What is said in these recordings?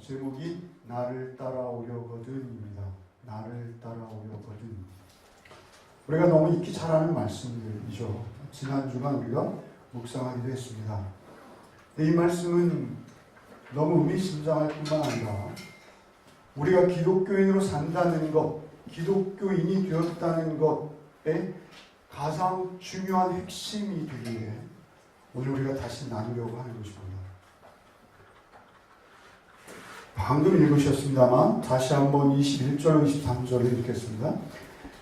제목이 나를 따라오려거든입니다. 나를 따라오려거든. 우리가 너무 익히 잘 아는 말씀들이죠. 지난 주간 우리가 묵상하기도 했습니다. 이 말씀은 너무 의미심장할 뿐만 아니라 우리가 기독교인으로 산다는 것, 기독교인이 되었다는 것에 가장 중요한 핵심이 되기에 오늘 우리가 다시 나누려고 하는 것입니다. 방금 읽으셨습니다만 다시 한번 21절, 23절을 읽겠습니다.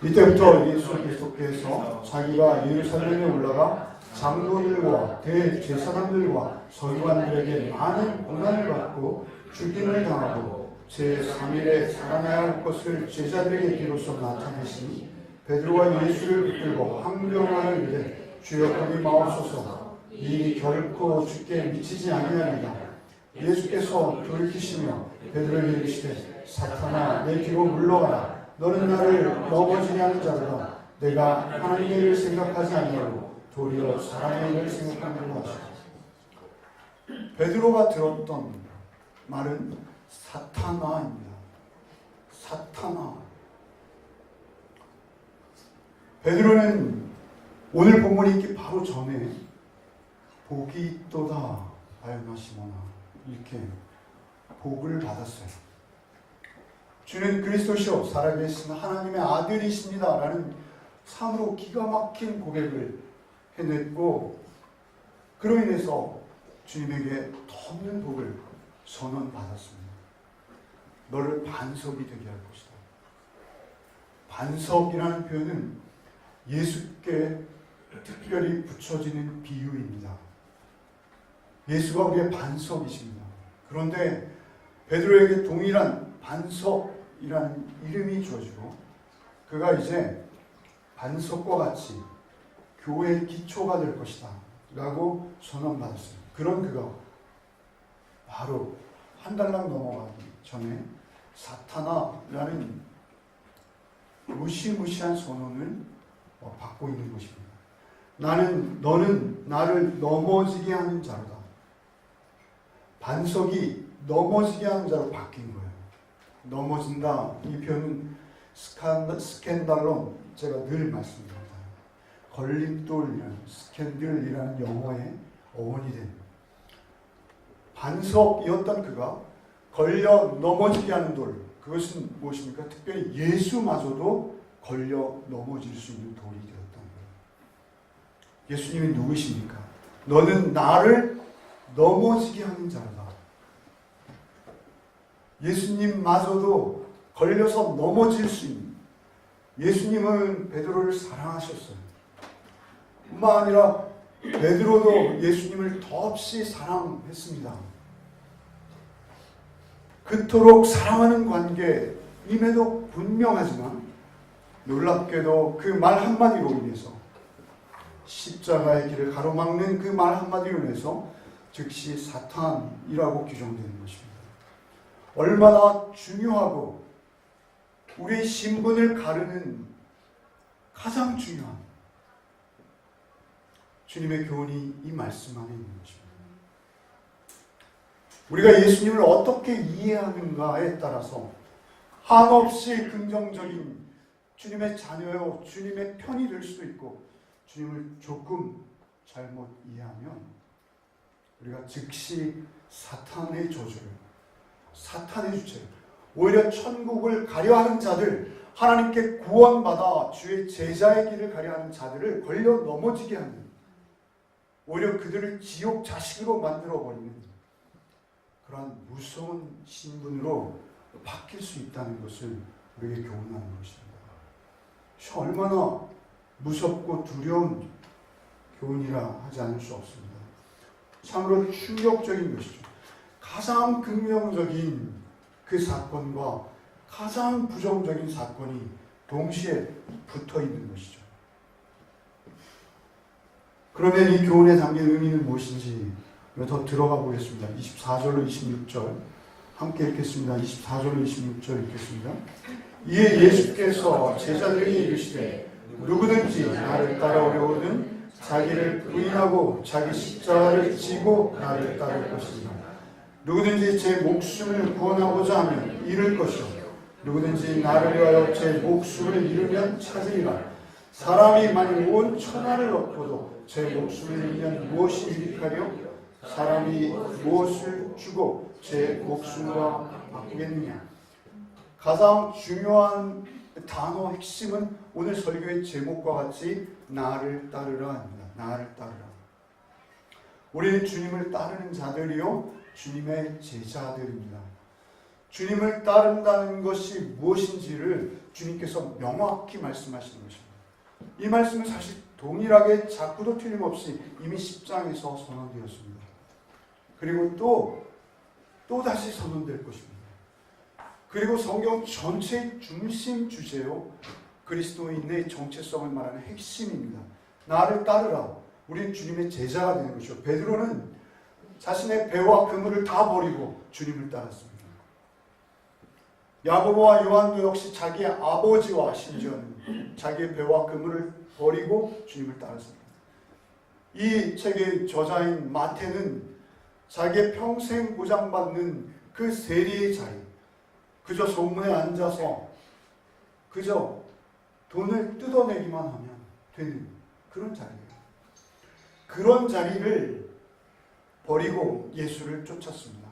이때부터 예수 그리스도께서 자기가 예루살렘에 올라가 장로들과 대제사장들과 서기관들에게 많은 고난을 받고 죽임을 당하고 제3일에 살아나야 할 것을 제자들에게 비로소 나타내시니 베드로가 예수를 붙들고 항변하는 일에 주여 거기 마옵소서 이 결코 죽게 미치지 아니하리라. 예수께서 돌이키시며 베드로에게 이르시되 사탄아 내 뒤로 물러가라. 너는 나를 넘어지게 하는 자로다. 내가 하나님의 일을 생각하지 아니하고 도리어 사람의 일을 생각하는 것이다. 베드로가 들었던 말은 사탄아입니다. 사탄아. 베드로는 오늘 본문이 있기 바로 전에 복이 있도다 바요나 시모나 이렇게 복을 받았어요. 주는 그리스도시요 살아계신 하나님의 아들이십니다 라는 참으로 기가 막힌 고백을 해냈고, 그로 인해서 주님에게 더 없는 복을 선언받았습니다. 너를 반석이 되게 할 것이다. 반석이라는 표현은 예수께 특별히 붙여지는 비유입니다. 예수가 우리의 반석이십니다. 그런데 베드로에게 동일한 반석이라는 이름이 주어지고 그가 이제 반석과 같이 교회의 기초가 될 것이다 라고 선언받았어요. 그런 그가 바로 한 달랑 넘어가기 전에 사탄아라는 무시무시한 선언을 받고 있는 것입니다. 너는 나를 넘어지게 하는 자로다. 반석이 넘어지게 하는 자로 바뀐 거예요. 넘어진다. 이 표현은 스캔달론, 제가 늘 말씀드립니다. 걸림돌이라는 스캔들이라는 영어의 어원이 된 반석이었던 그가 걸려 넘어지게 하는 돌. 그것은 무엇입니까? 특별히 예수마저도 걸려 넘어질 수 있는 돌이 되었던 거예요. 예수님이 누구십니까? 너는 나를 넘어지게 하는 자로다. 예수님마저도 걸려서 넘어질 수 있는, 예수님은 베드로를 사랑하셨어요. 뿐만 아니라 베드로도 예수님을 더없이 사랑했습니다. 그토록 사랑하는 관계임에도 분명하지만 놀랍게도 그 말 한마디로 인해서, 십자가의 길을 가로막는 그 말 한마디로 인해서 즉시 사탄이라고 규정되는 것입니다. 얼마나 중요하고 우리의 신분을 가르는 가장 중요한 주님의 교훈이 이 말씀 안에 있는 것입니다. 우리가 예수님을 어떻게 이해하는가에 따라서 한없이 긍정적인 주님의 자녀요, 주님의 편이 될 수도 있고, 주님을 조금 잘못 이해하면 우리가 즉시 사탄의 저주를, 사탄의 주체를, 오히려 천국을 가려하는 자들, 하나님께 구원받아 주의 제자의 길을 가려하는 자들을 걸려 넘어지게 하는, 오히려 그들을 지옥 자식으로 만들어버리는 그러한 무서운 신분으로 바뀔 수 있다는 것을 우리에게 교훈하는 것입니다. 얼마나 무섭고 두려운 교훈이라 하지 않을 수 없습니다. 참으로 충격적인 것이죠. 가장 긍정적인 그 사건과 가장 부정적인 사건이 동시에 붙어 있는 것이죠. 그러면 이 교훈에 담긴 의미는 무엇인지 더 들어가 보겠습니다. 24절로 26절 함께 읽겠습니다. 24절로 26절 읽겠습니다. 이에 예수께서 제자들에게 이르시되 누구든지 나를 따라오려거든 자기를 부인하고 자기 십자가를 지고 나를 따를 것이니라. 누구든지 제 목숨을 구원하고자 하면 잃을 것이요 누구든지 나를 위하여 제 목숨을 잃으면 찾으리라. 사람이 만일 온 천하를 얻고도 제 목숨을 잃으면 무엇이 유익하려? 사람이 무엇을 주고 제 목숨과 바꾸겠느냐. 가장 중요한 단어 핵심은 오늘 설교의 제목과 같이 나를 따르라입니다. 나를 따르라. 우리는 주님을 따르는 자들이요 주님의 제자들입니다. 주님을 따른다는 것이 무엇인지를 주님께서 명확히 말씀하시는 것입니다. 이 말씀은 사실 동일하게 자꾸도 틀림없이 이미 10장에서 선언되었습니다. 그리고 또 다시 선언될 것입니다. 그리고 성경 전체의 중심 주제요 그리스도인의 정체성을 말하는 핵심입니다. 나를 따르라. 우리는 주님의 제자가 되는 것이죠. 베드로는 자신의 배와 그물을 다 버리고 주님을 따랐습니다. 야고보와 요한도 역시 자기의 아버지와 심지어는 자기의 배와 그물을 버리고 주님을 따랐습니다. 이 책의 저자인 마태는 자기의 평생 보장받는 그 세리의 자리, 그저 소문에 앉아서 그저 돈을 뜯어내기만 하면 되는 그런 자리예요. 그런 자리를 버리고 예수를 쫓았습니다.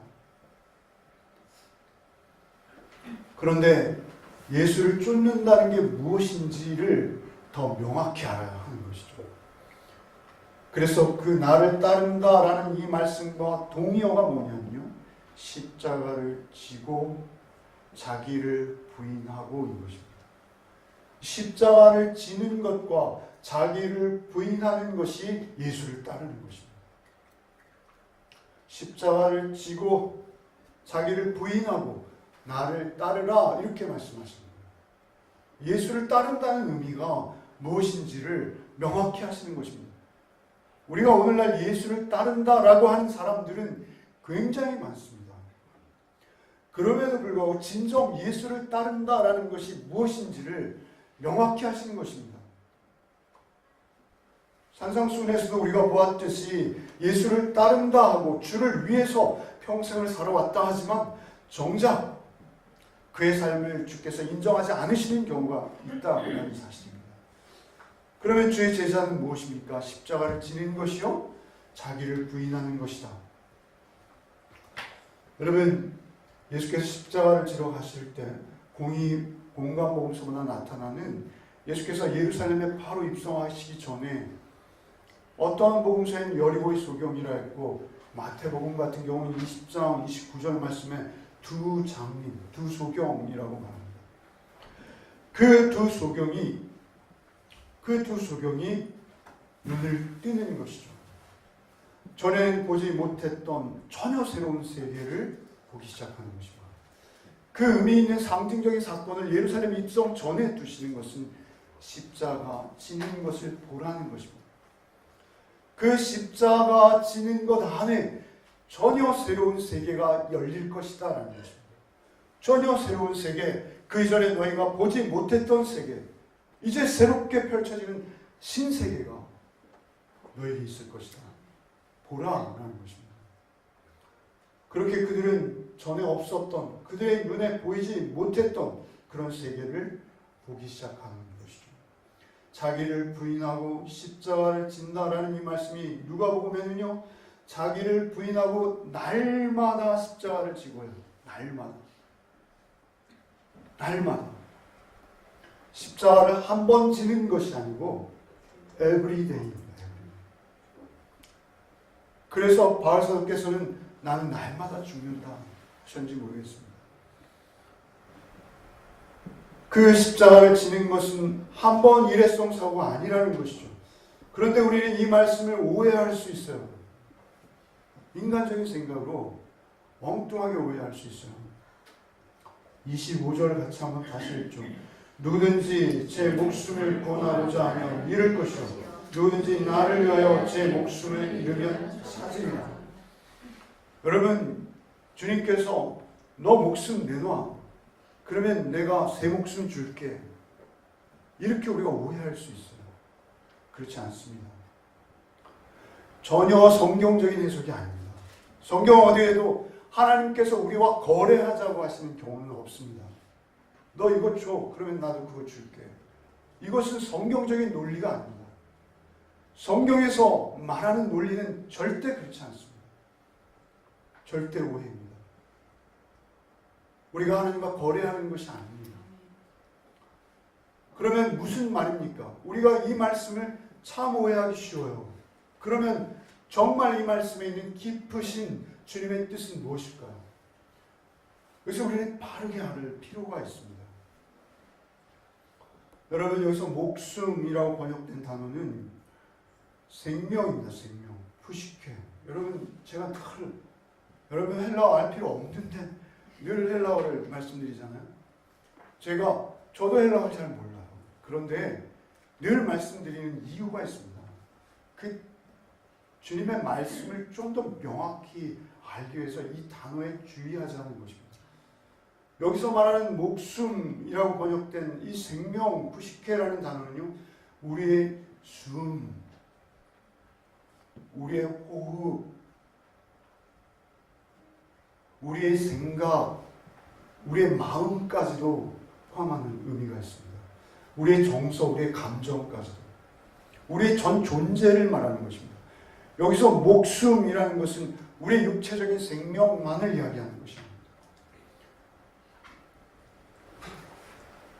그런데 예수를 쫓는다는 게 무엇인지를 더 명확히 알아야 하는 것이죠. 그래서 그 나를 따른다라는 이 말씀과 동의어가 뭐냐면요. 십자가를 지고 자기를 부인하고인 것입니다. 십자가를 지는 것과 자기를 부인하는 것이 예수를 따르는 것입니다. 십자가를 지고 자기를 부인하고 나를 따르라 이렇게 말씀하십니다. 예수를 따른다는 의미가 무엇인지를 명확히 하시는 것입니다. 우리가 오늘날 예수를 따른다라고 하는 사람들은 굉장히 많습니다. 그럼에도 불구하고 진정 예수를 따른다라는 것이 무엇인지를 명확히 하시는 것입니다. 산상수훈에서도 우리가 보았듯이 예수를 따른다 하고 주를 위해서 평생을 살아왔다 하지만 정작 그의 삶을 주께서 인정하지 않으시는 경우가 있다는 사실입니다. 그러면 주의 제자는 무엇입니까? 십자가를 지는 것이요 자기를 부인하는 것이다. 여러분, 예수께서 십자가를 지러 가실 때 공관복음서보다 나타나는 예수께서 예루살렘에 바로 입성하시기 전에 어떠한 복음서에는 여리고의 소경이라 했고 마태복음 같은 경우는 20장 29절 말씀에 두 장님, 두 소경이라고 말합니다. 그 두 소경이 눈을 뜨는 것이죠. 전에는 보지 못했던 전혀 새로운 세계를 보기 시작하는 것입니다. 그 의미 있는 상징적인 사건을 예루살렘 입성 전에 두시는 것은 십자가 지는 것을 보라는 것입니다. 그 십자가 지는 것 안에 전혀 새로운 세계가 열릴 것이다 라는 것입니다. 전혀 새로운 세계, 그 이전에 너희가 보지 못했던 세계, 이제 새롭게 펼쳐지는 신세계가 너에게 있을 것이다. 보라라는 것입니다. 그렇게 그들은 전에 없었던, 그들의 눈에 보이지 못했던 그런 세계를 보기 시작하는 것이죠. 자기를 부인하고 십자가를 진다라는 이 말씀이 누가복음에는요, 자기를 부인하고 날마다 십자가를 지고요. 날마다. 십자가를 한 번 지는 것이 아니고 everyday입니다. 그래서 바울 사도께서는 나는 날마다 죽는다 하셨는지 모르겠습니다. 그 십자가를 지는 것은 한 번 일회성 사고가 아니라는 것이죠. 그런데 우리는 이 말씀을 오해할 수 있어요. 인간적인 생각으로 엉뚱하게 오해할 수 있어요. 25절 같이 한번 다시 읽죠. 누구든지 제 목숨을 구원하고자 하면 잃을 것이요 누구든지 나를 위하여 제 목숨을 잃으면 찾으리라. 여러분, 주님께서 너 목숨 내놔. 그러면 내가 새 목숨 줄게. 이렇게 우리가 오해할 수 있어요. 그렇지 않습니다. 전혀 성경적인 해석이 아닙니다. 성경 어디에도 하나님께서 우리와 거래하자고 하시는 경우는 없습니다. 너 이거 줘. 그러면 나도 그거 줄게. 이것은 성경적인 논리가 아닙니다. 성경에서 말하는 논리는 절대 그렇지 않습니다. 절대 오해입니다. 우리가 하나님과 거래하는 것이 아닙니다. 그러면 무슨 말입니까? 우리가 이 말씀을 참 오해하기 쉬워요. 그러면 정말 이 말씀에 있는 깊으신 주님의 뜻은 무엇일까요? 그래서 우리는 바르게 알을 필요가 있습니다. 여러분, 여기서 목숨이라고 번역된 단어는 생명입니다. 생명. 푸시케. 여러분, 제가 여러분 헬라어 알 필요 없는데 늘 헬라어를 말씀드리잖아요. 저도 헬라어를 잘 몰라요. 그런데 늘 말씀드리는 이유가 있습니다. 그 주님의 말씀을 좀 더 명확히 알기 위해서 이 단어에 주의하자는 것입니다. 여기서 말하는 목숨이라고 번역된 이 생명, 푸시케라는 단어는요, 우리의 숨, 우리의 호흡, 우리의 생각, 우리의 마음까지도 포함하는 의미가 있습니다. 우리의 정서, 우리의 감정까지도. 우리의 전 존재를 말하는 것입니다. 여기서 목숨이라는 것은 우리의 육체적인 생명만을 이야기하는 것입니다.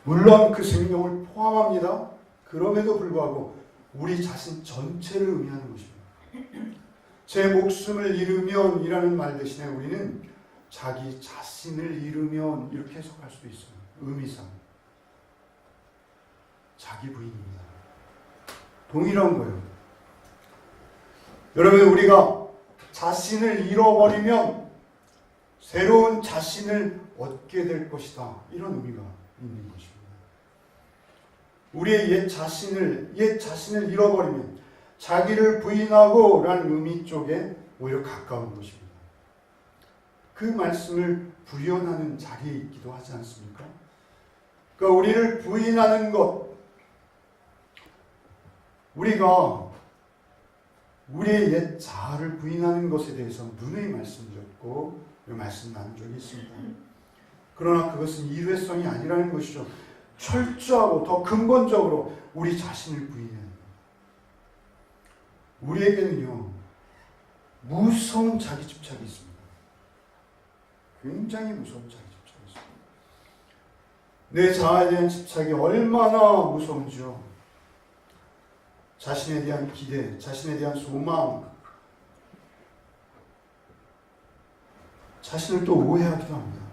물론 그 생명을 포함합니다. 그럼에도 불구하고 우리 자신 전체를 의미하는 것입니다. 제 목숨을 잃으면 이라는 말 대신에 우리는 자기 자신을 잃으면 이렇게 해석할 수도 있어요. 의미상. 자기 부인입니다. 동일한 거예요. 여러분, 우리가 자신을 잃어버리면 새로운 자신을 얻게 될 것이다. 이런 의미가 있는 것입니다. 우리의 옛 자신을 잃어버리면 자기를 부인하고 라는 의미 쪽에 오히려 가까운 것입니다. 그 말씀을 부연하는 자리에 있기도 하지 않습니까? 그러니까 우리를 부인하는 것, 우리가 우리의 옛 자아를 부인하는 것에 대해서 누누이 말씀드렸고 말씀 나눈 적이 있습니다. 그러나 그것은 일회성이 아니라는 것이죠. 철저하고 더 근본적으로 우리 자신을 부인해야 합니다. 우리에게는요, 무서운 자기 집착이 있습니다. 굉장히 무서운 자기 집착이 있습니다. 내 자아에 대한 집착이 얼마나 무서운지요. 자신에 대한 기대, 자신에 대한 소망, 자신을 또 오해하기도 합니다.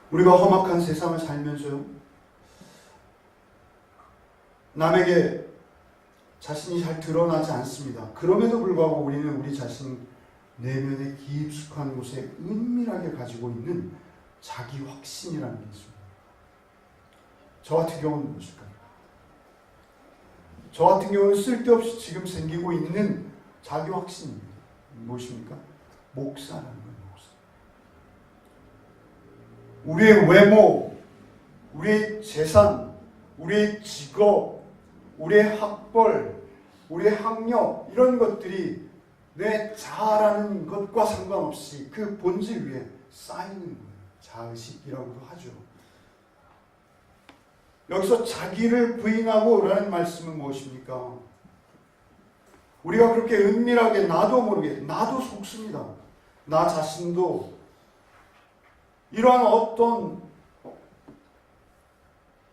우리가 험악한 세상을 살면서요, 남에게 자신이 잘 드러나지 않습니다. 그럼에도 불구하고 우리는 우리 자신 내면의 깊숙한 곳에 은밀하게 가지고 있는 자기 확신이라는 게 있습니다. 저 같은 경우는 무엇일까요? 저 같은 경우는 쓸데없이 지금 생기고 있는 자기 확신입니다. 무엇입니까? 목사라는 거예요. 목사. 우리의 외모, 우리의 재산, 우리의 직업, 우리의 학벌, 우리의 학력, 이런 것들이 내 자아라는 것과 상관없이 그 본질 위에 쌓이는 거예요. 자의식이라고도 하죠. 여기서 자기를 부인하고 라는 말씀은 무엇입니까? 우리가 그렇게 은밀하게 나도 모르게, 나도 속습니다. 나 자신도 이러한 어떤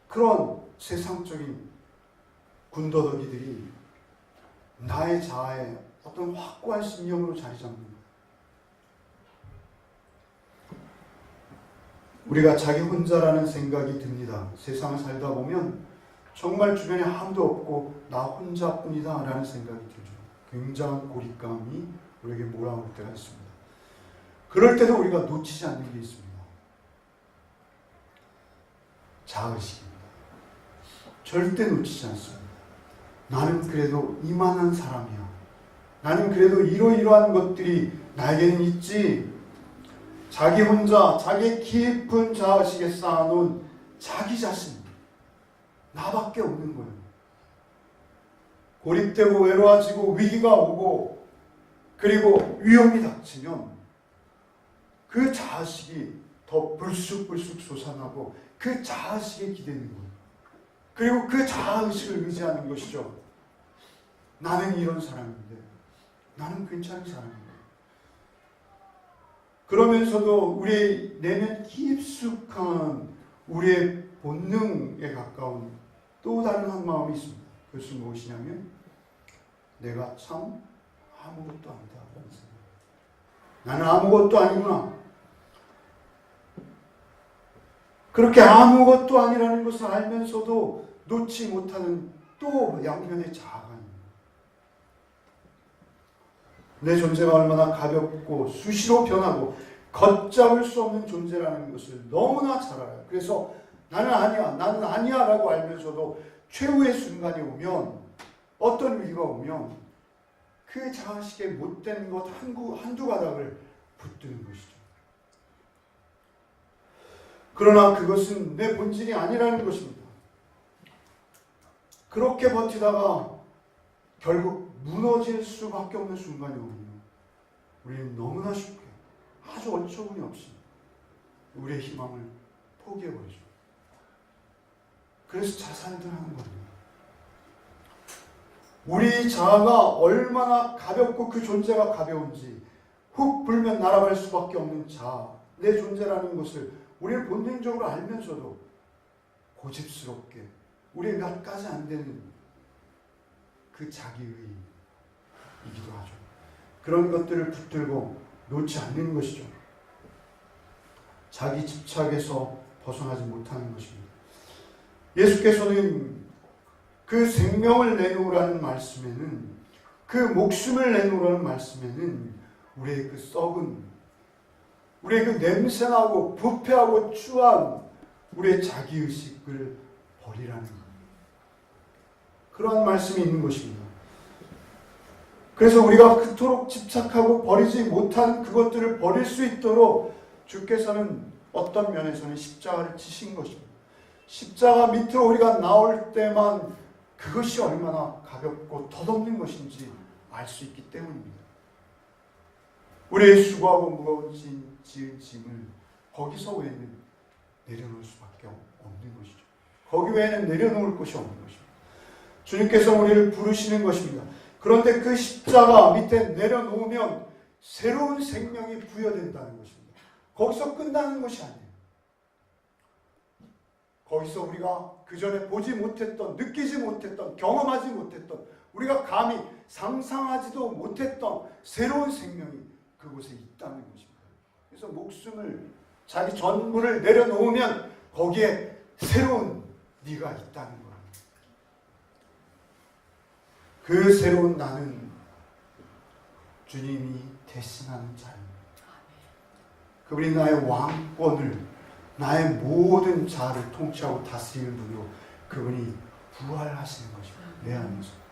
그런 세상적인 군더더기들이 나의 자아에 어떤 확고한 신념으로 자리 잡는 거예요. 우리가 자기 혼자라는 생각이 듭니다. 세상을 살다 보면 정말 주변에 아무도 없고 나 혼자뿐이다 라는 생각이 들죠. 굉장한 고립감이 우리에게 몰아올 때가 있습니다. 그럴 때도 우리가 놓치지 않는 게 있습니다. 자의식입니다. 절대 놓치지 않습니다. 나는 그래도 이만한 사람이야. 나는 그래도 이러이러한 것들이 나에게는 있지. 자기 혼자, 자기 깊은 자의식에 쌓아놓은 자기 자신, 나밖에 없는 거예요. 고립되고 외로워지고 위기가 오고 그리고 위험이 닥치면 그 자아식이 더 불쑥불쑥 솟아나고 그 자아식에 기대는 거예요. 그리고 그 자아의식을 의지하는 것이죠. 나는 이런 사람인데, 나는 괜찮은 사람인데. 그러면서도 우리의 내면 깊숙한 우리의 본능에 가까운 또 다른 한 마음이 있습니다. 그것은 무엇이냐면 내가 참 아무것도 아니다 라는 생각. 나는 아무것도 아니구나. 그렇게 아무것도 아니라는 것을 알면서도 놓지 못하는 또 양면의 자아가 있는 거예요. 내 존재가 얼마나 가볍고 수시로 변하고 걷잡을 수 없는 존재라는 것을 너무나 잘 알아요. 그래서 나는 아니야 라고 알면서도 최후의 순간이 오면, 어떤 위기가 오면 그 자아식의 못된 것 한두 가닥을 붙드는 것이죠. 그러나 그것은 내 본질이 아니라는 것입니다. 그렇게 버티다가 결국 무너질 수밖에 없는 순간이 오면 우리는 너무나 쉽게 아주 어처구니 없이 우리의 희망을 포기해버리죠. 그래서 자살들 하는 겁니다. 우리 자아가 얼마나 가볍고 그 존재가 가벼운지 훅 불면 날아갈 수밖에 없는 자아, 내 존재라는 것을 우리는 본능적으로 알면서도 고집스럽게 우리의 몇 가지 안 되는 그 자기의이기도 하죠. 그런 것들을 붙들고 놓지 않는 것이죠. 자기 집착에서 벗어나지 못하는 것입니다. 예수께서는 그 생명을 내놓으라는 말씀에는, 그 목숨을 내놓으라는 말씀에는 우리의 그 썩은, 우리의 그 냄새나고 부패하고 추한 우리의 자기의식을 버리라는 겁니다. 그러한 말씀이 있는 것입니다. 그래서 우리가 그토록 집착하고 버리지 못하는 그것들을 버릴 수 있도록 주께서는 어떤 면에서는 십자가를 지신 것입니다. 십자가 밑으로 우리가 나올 때만 그것이 얼마나 가볍고 덧없는 것인지 알 수 있기 때문입니다. 우리의 수고하고 무거운 지은 짐을 거기서 외에는 내려놓을 수밖에 없는 것이죠. 거기 외에는 내려놓을 것이 없는 것입니다. 주님께서 우리를 부르시는 것입니다. 그런데 그 십자가 밑에 내려놓으면 새로운 생명이 부여된다는 것입니다. 거기서 끝나는 것이 아니에요. 거기서 우리가 그전에 보지 못했던, 느끼지 못했던, 경험하지 못했던, 우리가 감히 상상하지도 못했던 새로운 생명이 그곳에 있다는 것입니다. 그래서 목숨을, 자기 전부를 내려놓으면 거기에 새로운 네가 있다는 거예요. 그 새로운 나는 주님이 대신하는 자입니다. 그분이 나의 왕권을, 나의 모든 자아를 통치하고 다스리는 분으로 그분이 부활하시는 것입니다. 내 안에서.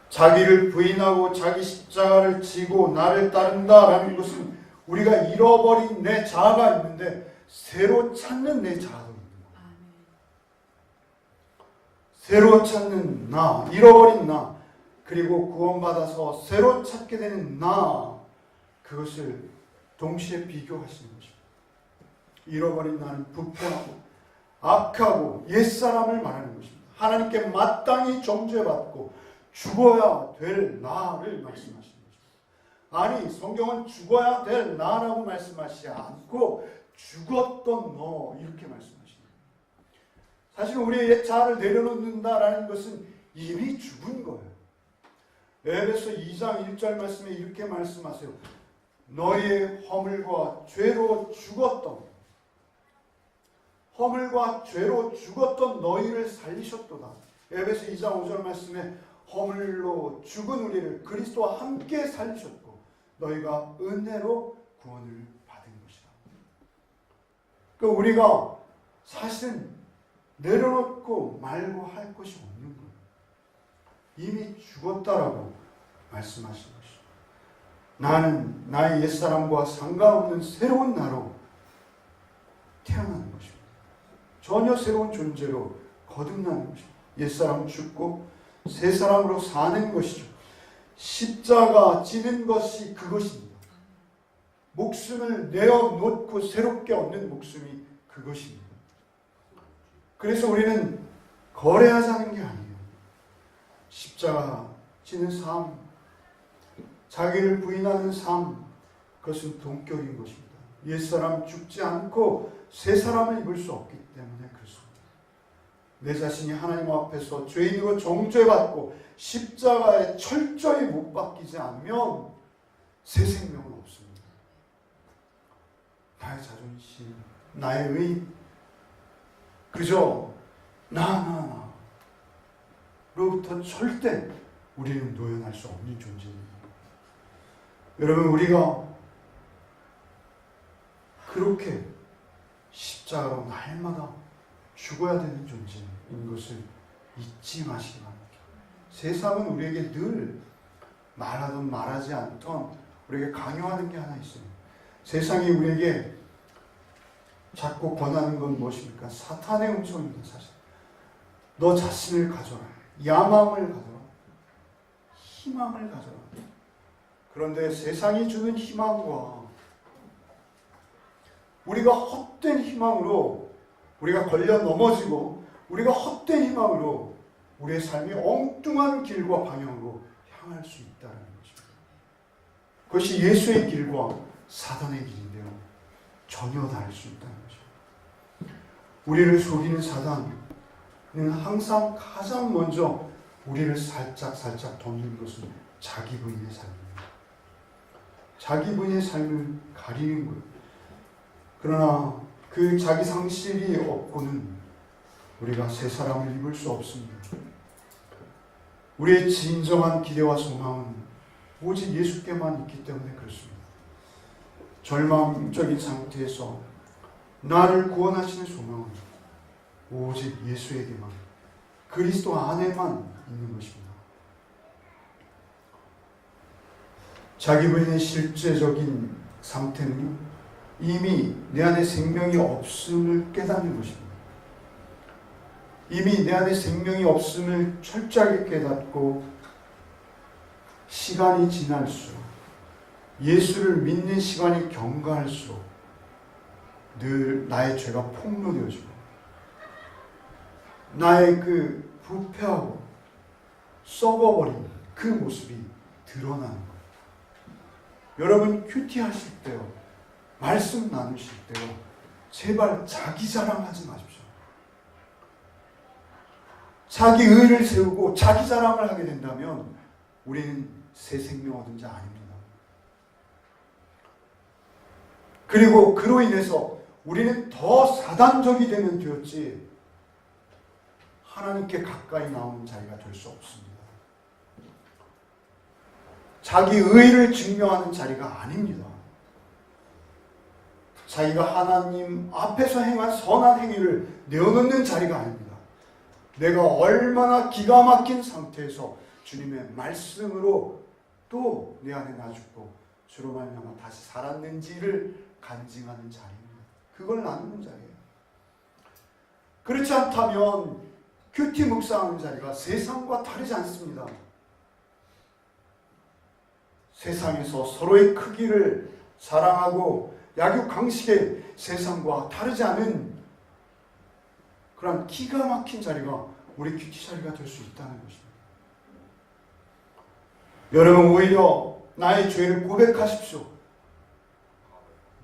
자기를 부인하고 자기 십자가를 지고 나를 따른다라는 것은 우리가 잃어버린 내 자아가 있는데 새로 찾는 내 자아도 있는 거예요. 새로 찾는 나, 잃어버린 나, 그리고 구원받아서 새로 찾게 되는 나, 그것을 동시에 비교하시는 것입니다. 잃어버린 나는 부패하고 악하고 옛사람을 말하는 것입니다. 하나님께 마땅히 정죄받고 죽어야 될 나를 말씀하시는 것입니다. 아니, 성경은 죽어야 될 나라고 말씀하시지 않고 죽었던 너, 이렇게 말씀하십니다. 사실 우리의 옛 자아를 내려놓는다라는 것은 이미 죽은 거예요. 에베소 2장 1절 말씀에 이렇게 말씀하세요. 너희의 허물과 죄로 죽었던, 허물과 죄로 죽었던 너희를 살리셨도다. 에베소 2장 5절 말씀에 허물로 죽은 우리를 그리스도와 함께 살리셨고 너희가 은혜로 구원을 받은 것이다. 그러니까 우리가 사실은 내려놓고 말고 할 것이 없는 거예요. 이미 죽었다라고 말씀하신 것이죠. 나는 나의 옛사람과 상관없는 새로운 나로 태어나는 것입니다. 전혀 새로운 존재로 거듭나는 것입니다. 옛사람은 죽고 새 사람으로 사는 것이죠. 십자가 지는 것이 그것입니다. 목숨을 내어놓고 새롭게 얻는 목숨이 그것입니다. 그래서 우리는 거래하자는 게 아니에요. 십자가 지는 삶, 자기를 부인하는 삶, 그것은 동격인 것입니다. 옛사람 죽지 않고 새 사람을 입을 수 없기 때문에 그렇습니다. 내 자신이 하나님 앞에서 죄인이고 정죄받고 십자가에 철저히 못 박히지 않으면 새 생명은 없습니다. 나의 자존심, 나의 의, 그저 나로부터 절대 우리는 노연할 수 없는 존재입니다. 여러분, 우리가 그렇게 십자가로 날마다 죽어야 되는 존재인 것을 잊지 마시기 바랍니다. 세상은 우리에게 늘 말하든 말하지 않던 우리에게 강요하는 게 하나 있어요. 세상이 우리에게 자꾸 권하는 건 무엇입니까? 사탄의 음성입니다. 사실 너 자신을 가져라, 야망을 가져라, 희망을 가져라. 그런데 세상이 주는 희망과 우리가 헛된 희망으로 우리가 걸려 넘어지고 우리가 헛된 희망으로 우리의 삶이 엉뚱한 길과 방향으로 향할 수 있다는 것입니다. 그것이 예수의 길과 사단의 길인데요, 전혀 다를 수 있다는 것입니다. 우리를 속이는 사단은 항상 가장 먼저 우리를 살짝 덮는 것은 자기 부인의 삶입니다. 자기 부인의 삶을 가리는 거예요. 그러나 그 자기 상실이 없고는 우리가 새 사람을 입을 수 없습니다. 우리의 진정한 기대와 소망은 오직 예수께만 있기 때문에 그렇습니다. 절망적인 상태에서 나를 구원하시는 소망은 오직 예수에게만, 그리스도 안에만 있는 것입니다. 자기 부인의 실제적인 상태는 이미 내 안에 생명이 없음을 깨닫는 것입니다. 이미 내 안에 생명이 없음을 철저하게 깨닫고 시간이 지날수록, 예수를 믿는 시간이 경과할수록 늘 나의 죄가 폭로되어지고 나의 그 부패하고 썩어버린 그 모습이 드러나는 거예요. 여러분, 큐티하실 때요, 말씀 나누실 때요, 제발 자기 자랑하지 마십시오. 자기 의를 세우고 자기 자랑을 하게 된다면 우리는 새 생명 얻은 자 아닙니다. 그리고 그로 인해서 우리는 더 사단적이 되면 되었지 하나님께 가까이 나오는 자리가 될 수 없습니다. 자기 의를 증명하는 자리가 아닙니다. 자기가 하나님 앞에서 행한 선한 행위를 내어놓는 자리가 아닙니다. 내가 얼마나 기가 막힌 상태에서 주님의 말씀으로 또 내 안에 나 죽고 주로 말미암아 다시 살았는지를 간증하는 자리입니다. 그걸 나누는 자리예요. 그렇지 않다면 큐티 묵상하는 자리가 세상과 다르지 않습니다. 세상에서 서로의 크기를 사랑하고 약육강식의 세상과 다르지 않은 그런 기가 막힌 자리가 우리 큐티 자리가 될 수 있다는 것입니다. 여러분, 오히려 나의 죄를 고백하십시오.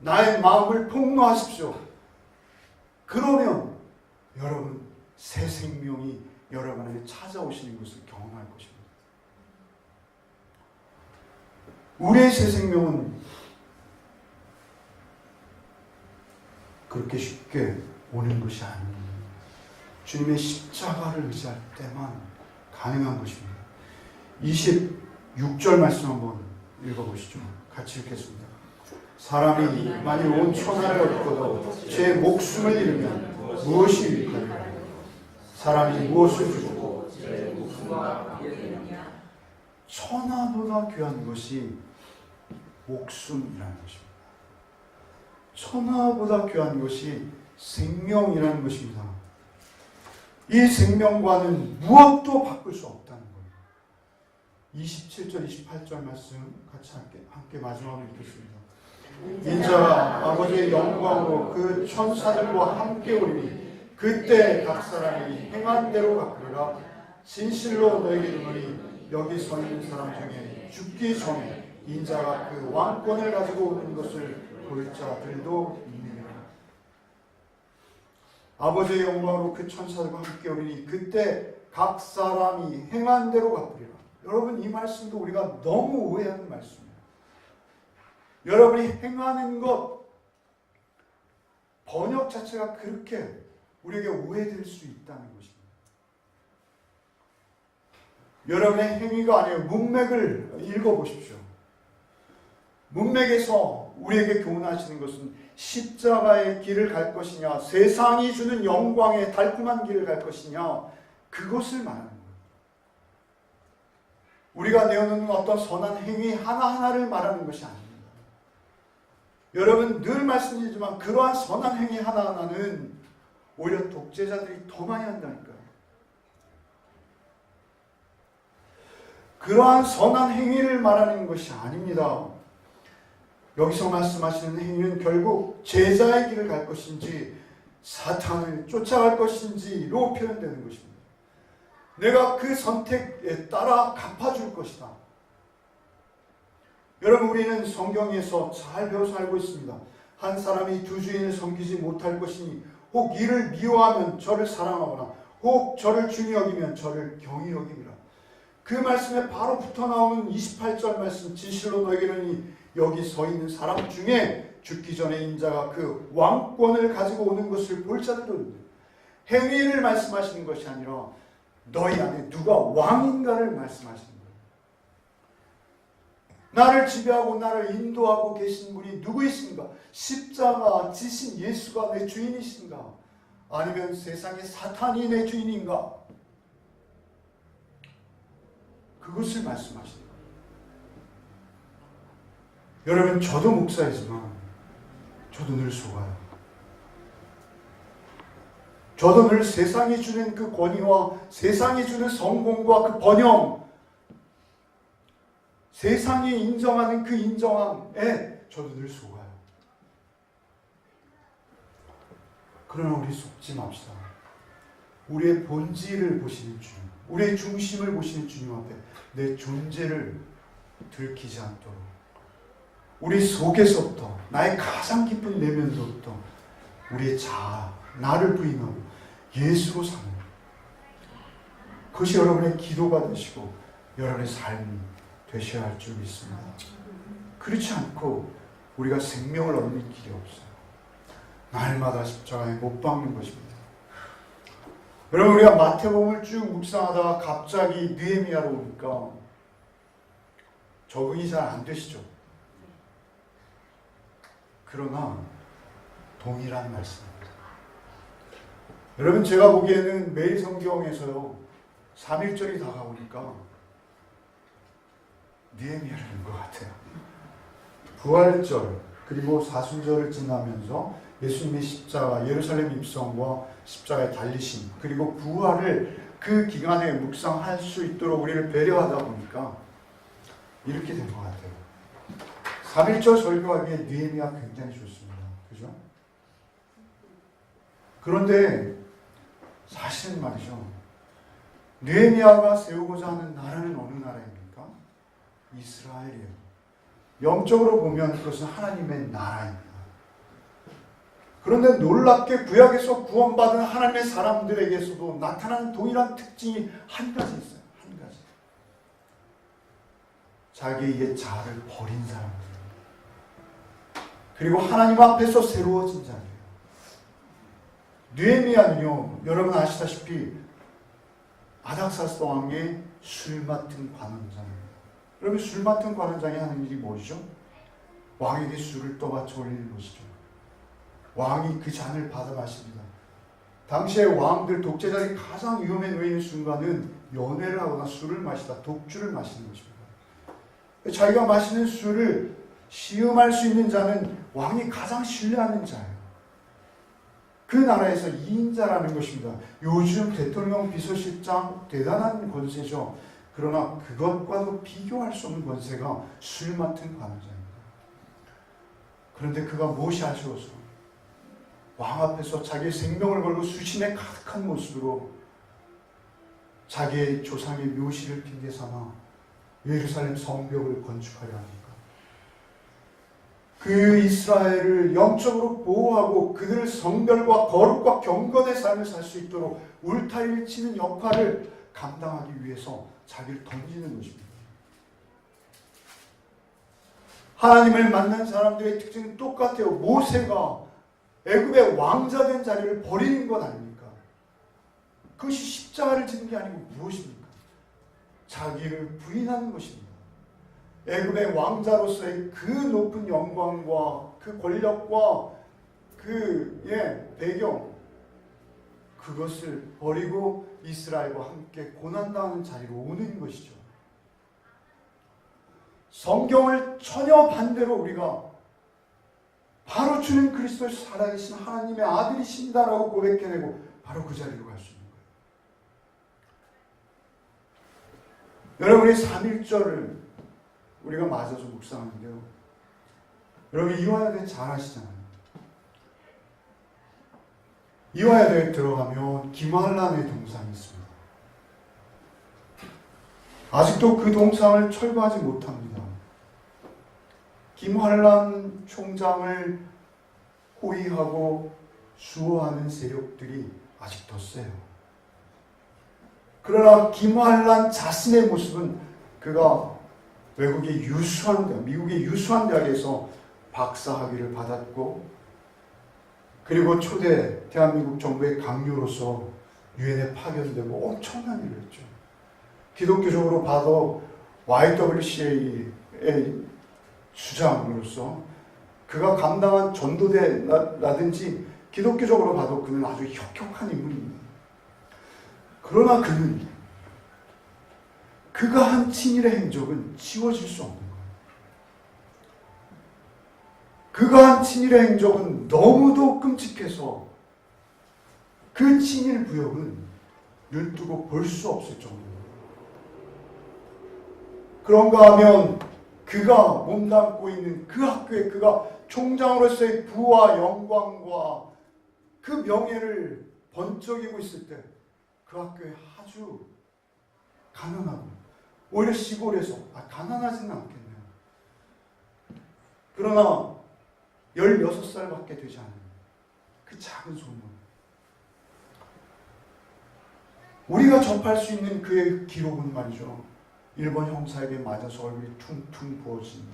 나의 마음을 폭로하십시오. 그러면 여러분, 새 생명이 여러분에게 찾아오시는 것을 경험할 것입니다. 우리의 새 생명은 그렇게 쉽게 오는 것이 아닙니다. 주님의 십자가를 의지할 때만 가능한 것입니다. 26절 말씀 한번 읽어보시죠. 같이 읽겠습니다. 사람이 만일 온 천하를 얻고도 제 목숨을 잃으면 무엇이 유익하리까? 사람이 무엇을 주고 제 목숨과 비교되느냐? 천하보다 귀한 것이 목숨이라는 것입니다. 천하보다 귀한 것이 생명이라는 것입니다. 이 생명과는 무엇도 바꿀 수 없다는 거예요. 27절, 28절 말씀 같이 함께 마지막으로 읽겠습니다. 인자가 아버지의 영광으로 그 천사들과 함께 오리니 그때 각 사람이 행한 대로 갚으리라. 진실로 너에게 이르노니 여기 서 있는 사람 중에 죽기 전에 인자가 그 왕권을 가지고 오는 것을 볼 자들도 있느니라. 아버지의 영광으로 그 천사들과 함께 오리니 그때 각 사람이 행한 대로 갚으리라. 여러분, 이 말씀도 우리가 너무 오해하는 말씀이에요. 여러분이 행하는 것, 번역 자체가 그렇게 우리에게 오해될 수 있다는 것입니다. 여러분의 행위가 아니에요. 문맥을 읽어보십시오. 문맥에서 우리에게 교훈하시는 것은 십자가의 길을 갈 것이냐, 세상이 주는 영광의 달콤한 길을 갈 것이냐, 그것을 말하는 거예요. 우리가 내어놓는 어떤 선한 행위 하나하나를 말하는 것이 아닙니다. 여러분, 늘 말씀드리지만 그러한 선한 행위 하나하나는 오히려 독재자들이 더 많이 한다니까요. 그러한 선한 행위를 말하는 것이 아닙니다. 여기서 말씀하시는 행위는 결국 제자의 길을 갈 것인지 사탄을 쫓아갈 것인지로 표현되는 것입니다. 내가 그 선택에 따라 갚아줄 것이다. 여러분, 우리는 성경에서 잘 배워서 알고 있습니다. 한 사람이 두 주인을 섬기지 못할 것이니 혹 이를 미워하면 저를 사랑하거나 혹 저를 중히 여기면 저를 경히 여김이라. 그 말씀에 바로 붙어 나오는 28절 말씀, 진실로 너에게는 여기 서 있는 사람 중에 죽기 전에 인자가 그 왕권을 가지고 오는 것을 볼 자들도 있는데, 행위를 말씀하시는 것이 아니라 너희 안에 누가 왕인가를 말씀하시는 거예요. 나를 지배하고 나를 인도하고 계신 분이 누구이신가? 십자가 지신 예수가 내 주인이신가? 아니면 세상의 사탄이 내 주인인가? 그것을 말씀하시는 거예요. 여러분, 저도 목사이지만 저도 늘 속아요. 저도 늘 세상이 주는 그 권위와 세상이 주는 성공과 그 번영, 세상이 인정하는 그 인정함에 저도 늘 속아요. 그러나 우리 속지 맙시다. 우리의 본질을 보시는 주님, 우리의 중심을 보시는 주님 앞에 내 존재를 들키지 않도록 우리 속에서부터, 나의 가장 깊은 내면으로부터 우리의 자아, 나를 부인하고 예수로 사는, 그것이 여러분의 기도가 되시고 여러분의 삶이 되셔야 할 줄 믿습니다. 그렇지 않고 우리가 생명을 얻는 길이 없어요. 날마다 십자가에 못 박는 것입니다. 여러분, 우리가 마태복음을 쭉 묵상하다가 갑자기 느헤미야로 오니까 적응이 잘 안 되시죠? 그러나 동일한 말씀입니다. 여러분, 제가 보기에는 매일 성경에서요 3.1절이 다가오니까 느헤미야를 읽는 것 같아요. 부활절 그리고 사순절을 지나면서 예수님의 십자가, 예루살렘 입성과 십자가의 달리심, 그리고 부활을 그 기간에 묵상할 수 있도록 우리를 배려하다 보니까 이렇게 된 것 같아요. 3.1절 설교하기에 느헤미야 굉장히 좋습니다. 그죠? 그런데 사실은 말이죠, 느헤미야가 세우고자 하는 나라는 어느 나라입니까? 이스라엘이에요. 영적으로 보면 그것은 하나님의 나라입니다. 그런데 놀랍게 구약에서 구원받은 하나님의 사람들에게서도 나타나는 동일한 특징이 한 가지 있어요. 한 가지. 자기의 옛 자아를 버린 사람들, 그리고 하나님 앞에서 새로워진 자예요. 느헤미야는요, 여러분 아시다시피 아닥사스 왕의 술 맡은 관원장입니다. 여러분, 술 맡은 관원장이 하는 일이 뭐죠? 왕에게 술을 떠받쳐 올리는 것이죠. 왕이 그 잔을 받아 마십니다. 당시에 왕들, 독재자들이 가장 위험해 놓이는 순간은 연애를 하거나 술을 마시다 독주를 마시는 것입니다. 자기가 마시는 술을 시음할 수 있는 자는 왕이 가장 신뢰하는 자예요. 그 나라에서 2인자라는 것입니다. 요즘 대통령 비서실장 대단한 권세죠. 그러나 그것과도 비교할 수 없는 권세가 술 맡은 관원장입니다. 그런데 그가 무엇이 아쉬워서 왕 앞에서 자기의 생명을 걸고 수신에 가득한 모습으로 자기의 조상의 묘실을 핑계삼아 예루살렘 성벽을 건축하려 합니까? 그 이스라엘을 영적으로 보호하고 그들을 성별과 거룩과 경건의 삶을 살 수 있도록 울타리를 치는 역할을 감당하기 위해서 자기를 던지는 것입니다. 하나님을 만난 사람들의 특징은 똑같아요. 모세가 애굽의 왕자 된 자리를 버리는 것 아닙니까? 그것이 십자가를 지는 게 아니고 무엇입니까? 자기를 부인하는 것입니다. 애굽의 왕자로서의 그 높은 영광과 그 권력과 그 배경, 그것을 버리고 이스라엘과 함께 고난당하는 자리로 오는 것이죠. 성경을 전혀 반대로 우리가 바로 주는 그리스도의 살아계신 하나님의 아들이신다라고 고백해내고 바로 그 자리로 갈 수 있는 거예요. 여러분이 3.1절을 우리가 맞아서 묵상하는데요. 여러분 이화여대 잘 아시잖아요. 이화여대에 들어가면 김환란의 동상이 있습니다. 아직도 그 동상을 철거하지 못합니다. 김환란 총장을 호위하고 수호하는 세력들이 아직 더 세요. 그러나 김환란 자신의 모습은 그가 외국의 유수한 대학, 미국의 유수한 대학에서 박사학위를 받았고, 그리고 초대 대한민국 정부의 강요로서 유엔에 파견되고 엄청난 일을 했죠. 기독교적으로 봐도 YWCA의 수장으로서 그가 감당한 전도대라든지 기독교적으로 봐도 그는 아주 혁혁한 인물입니다. 그러나 그가 한 친일의 행적은 지워질 수 없는 거예요. 그가 한 친일의 행적은 너무도 끔찍해서 그 친일 부역은 눈뜨고 볼 수 없을 정도예요. 그런가 하면 그가 몸담고 있는 그 학교에 그가 총장으로서의 부와 영광과 그 명예를 번쩍이고 있을 때 그 학교에 아주 가난하고 오히려 시골에서 가난하지는 않겠네요. 그러나 16살밖에 되지 않은 그 작은 소문, 우리가 접할 수 있는 그의 기록은 말이죠, 일본 형사에게 맞아서 얼굴이 퉁퉁 부어진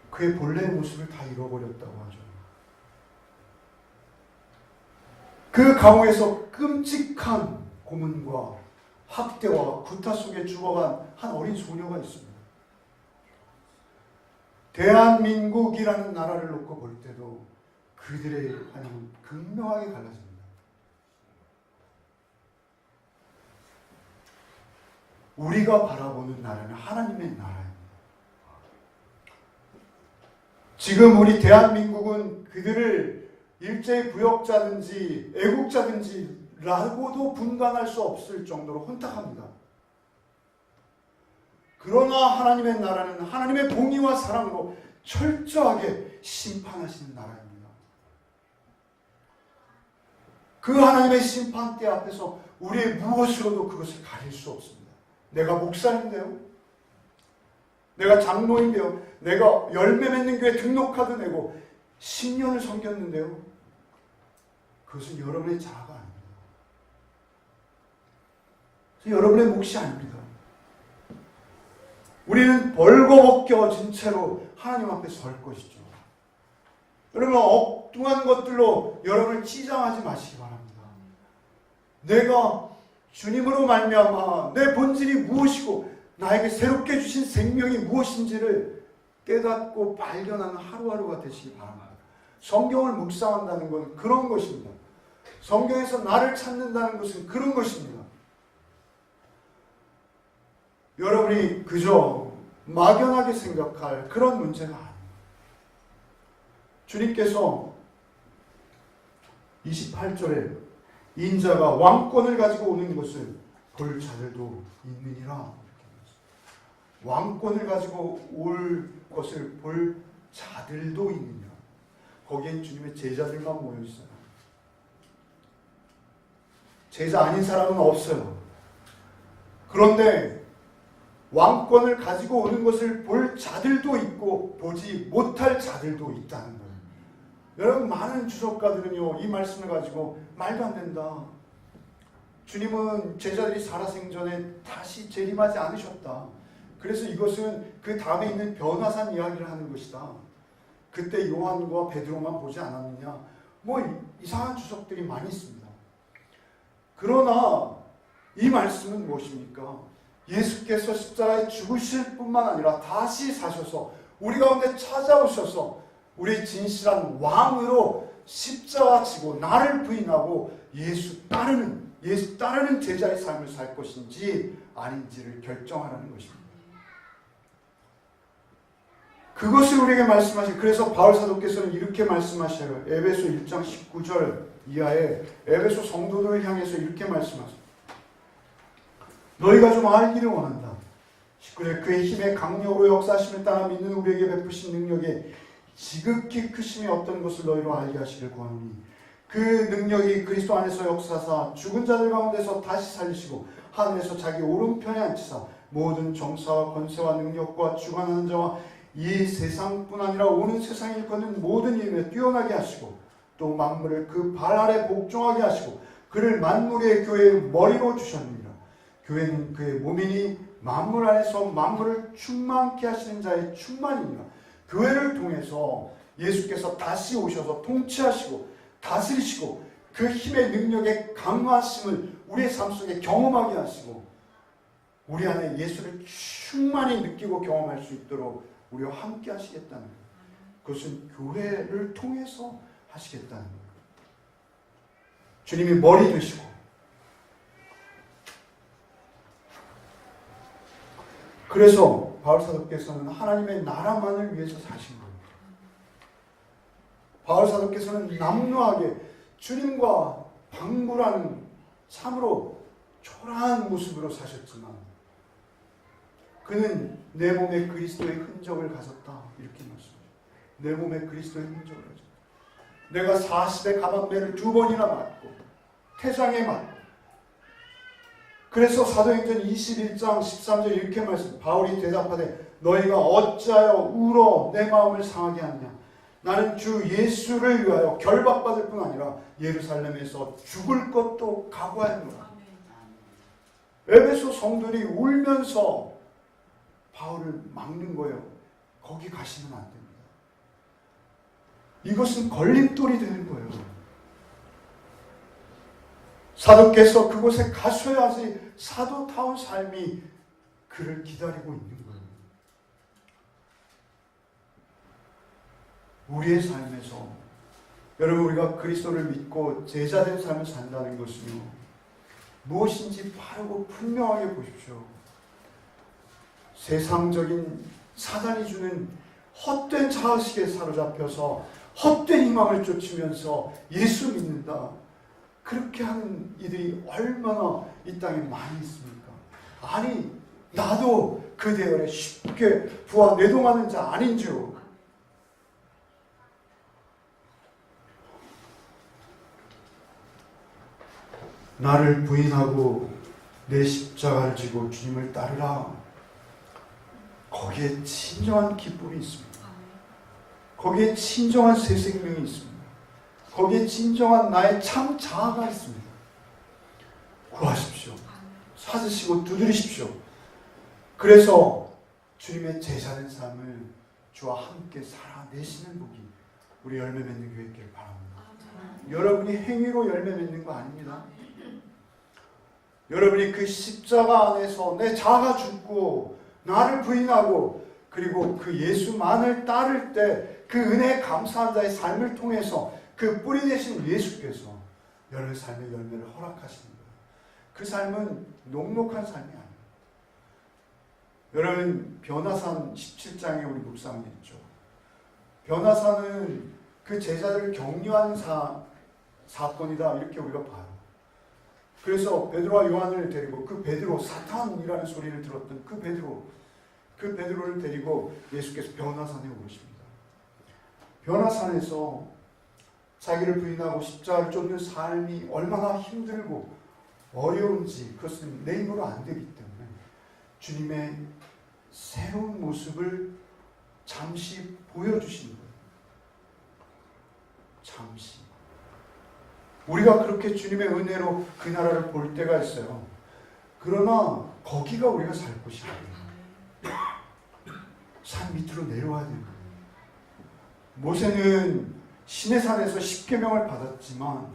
그의 본래의 모습을 다 잃어버렸다고 하죠. 그 감옥에서 끔찍한 고문과 학대와 구타 속에 죽어간 한 어린 소녀가 있습니다. 대한민국이라는 나라를 놓고 볼 때도 그들의 하나님은 극명하게 갈라집니다. 우리가 바라보는 나라는 하나님의 나라입니다. 지금 우리 대한민국은 그들을 일제의 부역자든지 애국자든지 라고도 분간할 수 없을 정도로 혼탁합니다. 그러나 하나님의 나라는 하나님의 공의와 사랑으로 철저하게 심판하시는 나라입니다. 그 하나님의 심판대 앞에서 우리의 무엇으로도 그것을 가릴 수 없습니다. 내가 목사인데요, 내가 장로인데요, 내가 열매 맺는 교회 등록카드 내고 10년을 섬겼는데요, 그것은 여러분의 자아가 아닙니다. 여러분의 몫이 아닙니다. 우리는 벌거벗겨진 채로 하나님 앞에 설 것이죠. 여러분, 엉뚱한 것들로 여러분을 치장하지 마시기 바랍니다. 내가 주님으로 말미암아 내 본질이 무엇이고 나에게 새롭게 주신 생명이 무엇인지를 깨닫고 발견하는 하루하루가 되시기 바랍니다. 성경을 묵상한다는 것은 그런 것입니다. 성경에서 나를 찾는다는 것은 그런 것입니다. 여러분이 그저 막연하게 생각할 그런 문제가 아닙니다. 주님께서 28절에 인자가 왕권을 가지고 오는 것을 볼 자들도 있느니라. 왕권을 가지고 올 것을 볼 자들도 있느냐? 거기엔 주님의 제자들만 모여 있어요. 제자 아닌 사람은 없어요. 그런데 왕권을 가지고 오는 것을 볼 자들도 있고 보지 못할 자들도 있다는 거예요. 여러분, 많은 주석가들은요, 이 말씀을 가지고 말도 안 된다. 주님은 제자들이 살아생전에 다시 재림하지 않으셨다. 그래서 이것은 그 다음에 있는 변화산 이야기를 하는 것이다. 그때 요한과 베드로만 보지 않았느냐. 뭐 이상한 주석들이 많이 있습니다. 그러나 이 말씀은 무엇입니까? 예수께서 십자가에 죽으실 뿐만 아니라 다시 사셔서 우리 가운데 찾아오셔서 우리 진실한 왕으로 십자가 지고 나를 부인하고 예수 따르는 제자의 삶을 살 것인지 아닌지를 결정하라는 것입니다. 그것을 우리에게 말씀하시고, 그래서 바울 사도께서는 이렇게 말씀하셔요. 에베소 1장 19절 이하에 에베소 성도들을 향해서 이렇게 말씀하세요. 너희가 좀 알기를 원한다. 19절 그의 힘의 강력으로 역사하심을 따라 믿는 우리에게 베푸신 능력에 지극히 크심이 어떤 것을 너희로 알게 하시길 구하노니 그 능력이 그리스도 안에서 역사사 죽은 자들 가운데서 다시 살리시고 하늘에서 자기 오른편에 앉히사 모든 정사와 권세와 능력과 주관하는 자와 이 세상뿐 아니라 오는 세상에 일컫는 모든 이름에 뛰어나게 하시고 또 만물을 그 발 아래 복종하게 하시고 그를 만물의 교회의 머리로 주셨느니라. 교회는 그의 몸이니 만물 안에서 만물을 충만케 하시는 자의 충만이니라. 교회를 통해서 예수께서 다시 오셔서 통치하시고 다스리시고 그 힘의 능력의 강화심을 우리의 삶 속에 경험하게 하시고 우리 안에 예수를 충만히 느끼고 경험할 수 있도록 우리와 함께 하시겠다는 거예요. 그것은 교회를 통해서 하시겠다는 거예요. 주님이 머리 되시고 그래서 바울 사도께서는 하나님의 나라만을 위해서 사신 겁니다. 바울 사도께서는 남루하게 주님과 방불하는 참으로 초라한 모습으로 사셨지만 그는 내 몸에 그리스도의 흔적을 가졌다. 이렇게 말씀하죠. 내 몸에 그리스도의 흔적을 가졌다. 내가 40의 가방매를 2번이나 맞고 태장에 맞고 그래서 사도행전 21장 13절 이렇게 말씀 바울이 대답하되 너희가 어찌하여 울어 내 마음을 상하게 하느냐. 나는 주 예수를 위하여 결박받을 뿐 아니라 예루살렘에서 죽을 것도 각오하노라. 에베소 성도들이 울면서 바울을 막는 거예요. 거기 가시면 안 됩니다. 이것은 걸림돌이 되는 거예요. 사도께서 그곳에 가셔야지 사도다운 삶이 그를 기다리고 있는 거예요. 우리의 삶에서 여러분 우리가 그리스도를 믿고 제자된 삶을 산다는 것은요. 무엇인지 바르고 분명하게 보십시오. 세상적인 사단이 주는 헛된 자아식에 사로잡혀서 헛된 희망을 쫓으면서 예수 믿는다. 그렇게 하는 이들이 얼마나 이 땅에 많이 있습니까? 아니 나도 그 대열에 쉽게 부하 내동하는 자 아닌지요. 나를 부인하고 내 십자가를 지고 주님을 따르라. 거기에 진정한 기쁨이 있습니다. 거기에 진정한 새 생명이 있습니다. 거기에 진정한 나의 참 자아가 있습니다. 구하십시오. 찾으시고 두드리십시오. 그래서 주님의 제자된 삶을 주와 함께 살아내시는 복이 우리 열매 맺는 교회 있기를 바랍니다. 여러분이 행위로 열매 맺는 거 아닙니다. 여러분이 그 십자가 안에서 내 자아가 죽고 나를 부인하고 그리고 그 예수만을 따를 때 그 은혜에 감사한 자의 삶을 통해서 그 뿌리 되신 예수께서 여러분의 삶의 열매를 허락하시는 거예요. 그 삶은 녹록한 삶이 아니에요. 여러분 변화산 17장에 우리 묵상이 있죠. 변화산은 그 제자들을 격려하는 사건이다 이렇게 우리가 봐요. 그래서 베드로와 요한을 데리고 그 베드로 사탄이라는 소리를 들었던 그 베드로를 데리고 예수께서 변화산에 오르십니다. 변화산에서 자기를 부인하고 십자가를 쫓는 삶이 얼마나 힘들고 어려운지 그것은 내 힘으로 안 되기 때문에 주님의 새로운 모습을 잠시 보여주시는 거예요. 잠시. 우리가 그렇게 주님의 은혜로 그 나라를 볼 때가 있어요. 그러나 거기가 우리가 살 곳이 아니에요. 산 밑으로 내려와야 되는 거예요. 모세는 시내산에서 십계명을 받았지만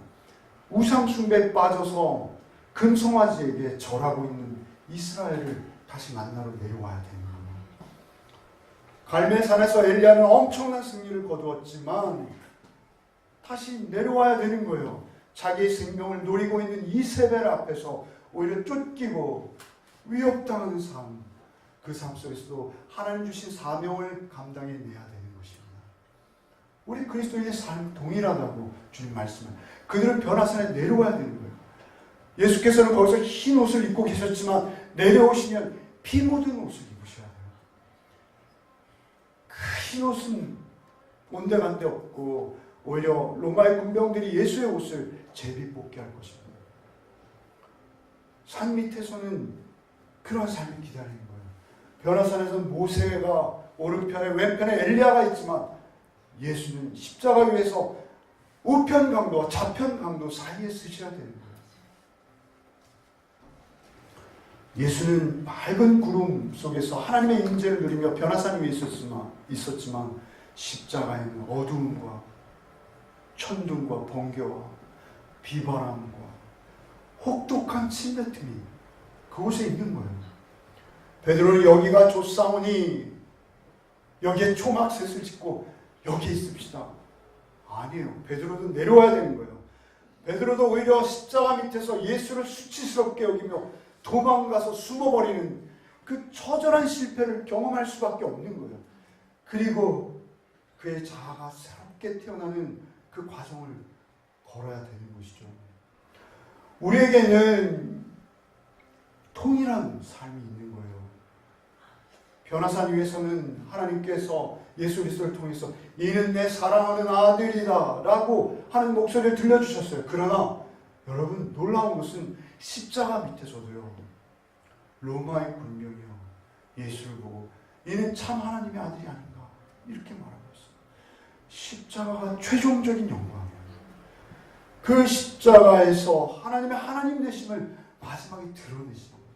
우상 숭배에 빠져서 금송아지에게 절하고 있는 이스라엘을 다시 만나러 내려와야 되는 거예요. 갈멜산에서 엘리야는 엄청난 승리를 거두었지만 다시 내려와야 되는 거예요. 자기의 생명을 노리고 있는 이세벨 앞에서 오히려 쫓기고 위협당하는 삶, 그 삶 속에서도 하나님 주신 사명을 감당해내야 되는 것입니다. 우리 그리스도인의 삶 동일하다고 주님 말씀을. 그들은 변화산에 내려와야 되는 거예요. 예수께서는 거기서 흰 옷을 입고 계셨지만 내려오시면 피 묻은 옷을 입으셔야 돼요. 그 흰 옷은 온데간데 없고 오히려 로마의 군병들이 예수의 옷을 제비 뽑게 할 것입니다. 산 밑에서는 그런 삶이 기다리는 거예요. 변화산에서는 모세가 오른편에 왼편에 엘리야가 있지만 예수는 십자가 위에서 우편 강도와 좌편 강도 사이에 쓰셔야 되는 거예요. 예수는 맑은 구름 속에서 하나님의 임재를 누리며 변화산 위에 있었지만 십자가에는 어두움과 천둥과 번개와 비바람과 혹독한 침뱉음이 그곳에 있는 거예요. 베드로는 여기가 좋사오니 여기에 초막셋을 짓고 여기에 있읍시다. 아니에요. 베드로도 내려와야 되는 거예요. 베드로도 오히려 십자가 밑에서 예수를 수치스럽게 여기며 도망가서 숨어버리는 그 처절한 실패를 경험할 수밖에 없는 거예요. 그리고 그의 자아가 새롭게 태어나는 그 과정을 걸어야 되는 것이죠. 우리에게는 통일한 삶이 있는 거예요. 변화산 위에서는 하나님께서 예수 그리스도를 통해서 이는 내 사랑하는 아들이다 라고 하는 목소리를 들려주셨어요. 그러나 여러분 놀라운 것은 십자가 밑에서도요. 로마의 군병이요. 예수를 보고 이는 참 하나님의 아들이 아닌가 이렇게 말하고 있어요. 십자가가 최종적인 영광이에요. 그 십자가에서 하나님의 하나님 되심을 마지막에 드러내시는 거예요.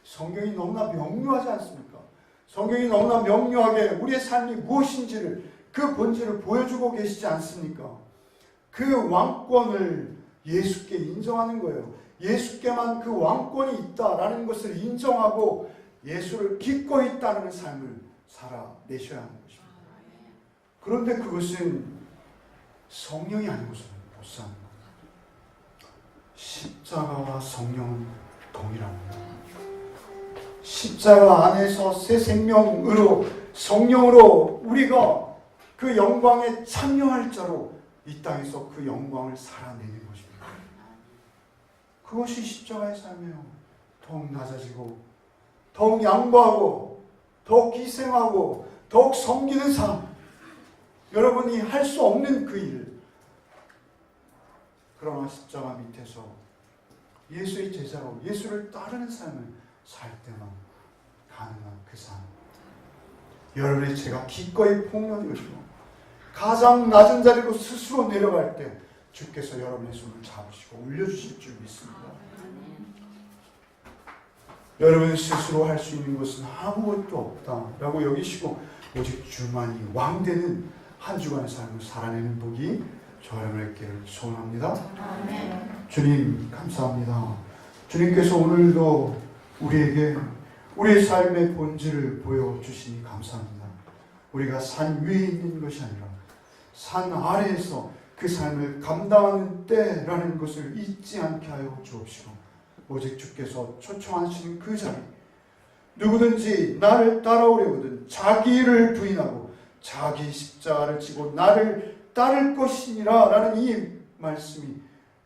성경이 너무나 명료하지 않습니까? 성경이 너무나 명료하게 우리의 삶이 무엇인지를 그 본질을 보여주고 계시지 않습니까? 그 왕권을 예수께 인정하는 거예요. 예수께만 그 왕권이 있다라는 것을 인정하고 예수를 기꺼이 따르는 삶을 살아내셔야 하는 것입니다. 그런데 그것은 성령이 아니고서는 못 사는 겁니다. 십자가와 성령은 동일합니다. 십자가 안에서 새 생명으로 성령으로 우리가 그 영광에 참여할 자로 이 땅에서 그 영광을 살아내는 것입니다. 그것이 십자가의 삶이에요. 더욱 낮아지고 더욱 양보하고 더욱 희생하고 더욱 섬기는 삶. 여러분이 할 수 없는 그 일. 그러나 십자가 밑에서 예수의 제자로 예수를 따르는 삶을 살 때만 가능한 그 삶. 여러분의 죄가 기꺼이 폭로되어지고 가장 낮은 자리로 스스로 내려갈 때 주께서 여러분의 손을 잡으시고 올려주실 줄 믿습니다. 여러분 스스로 할 수 있는 것은 아무것도 없다라고 여기시고 오직 주만이 왕되는 한 주간의 삶을 살아내는 복이 저 여러분에게 소원합니다. 주님 감사합니다. 주님께서 오늘도 우리에게 우리의 삶의 본질을 보여주시니 감사합니다. 우리가 산 위에 있는 것이 아니라 산 아래에서 그 삶을 감당하는 때라는 것을 잊지 않게 하여 주옵시고 오직 주께서 초청하시는 그 자리 누구든지 나를 따라오려거든 자기를 부인하고 자기 십자가를 지고 나를 따를 것이니라 라는 이 말씀이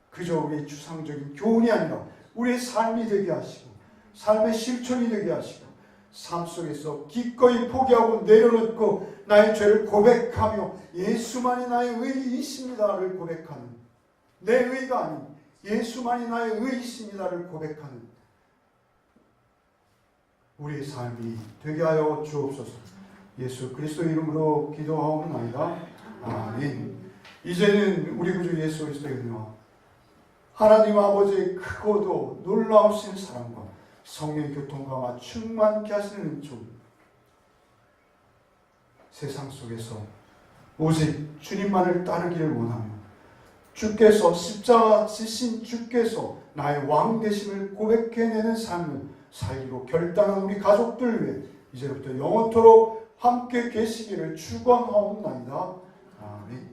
그저 우리의 주상적인 교훈이 아니라 우리의 삶이 되게 하시고 삶의 실천이 되게 하시고 삶 속에서 기꺼이 포기하고 내려놓고 나의 죄를 고백하며 예수만이 나의 의이십니다를 고백하는, 내 의가 아닌 예수만이 나의 의이십니다를 고백하는 우리의 삶이 되게 하여 주옵소서. 예수 그리스도 이름으로 기도하옵나이다. 아멘. 이제는 우리 구주 예수 그리스도의 은혜와 하나님 아버지의 크고도 놀라우신 사랑과 성령의 교통감화 충만케 하시는 은총, 세상 속에서 오직 주님만을 따르기를 원하며 주께서 십자가 지신 주께서 나의 왕 되심을 고백해내는 삶을 살기로 결단한 우리 가족들 위해 이제부터 영원토록 함께 계시기를 축원하옵나이다. 아멘.